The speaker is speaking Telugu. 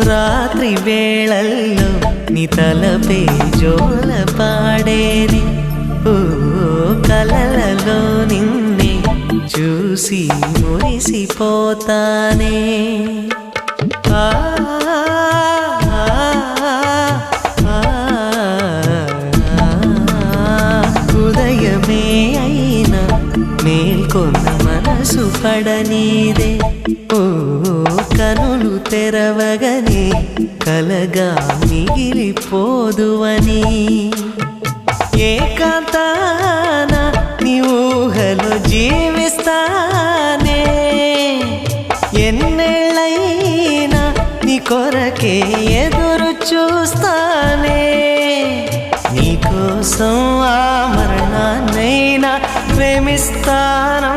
రాత్రి వేళల్లో నీ తలపే జోల పాడేనే. ఓ కలలలో నిన్నే చూసి మురిసిపోతానే. ఆ ఉదయమే అయినా మేల్కొన్న మనసు పడనీదే. ఓ కనులు తెరవగనే కలగా మిగిలిపోదువని. ఏకాంతాన నీ ఊహలో జీవిస్తానే. ఎన్నేళ్ళైనా నీ కొరకే ఎదురు చూస్తానే. నీకోసం ఆ మరణాన్నైనా ప్రేమిస్తాను.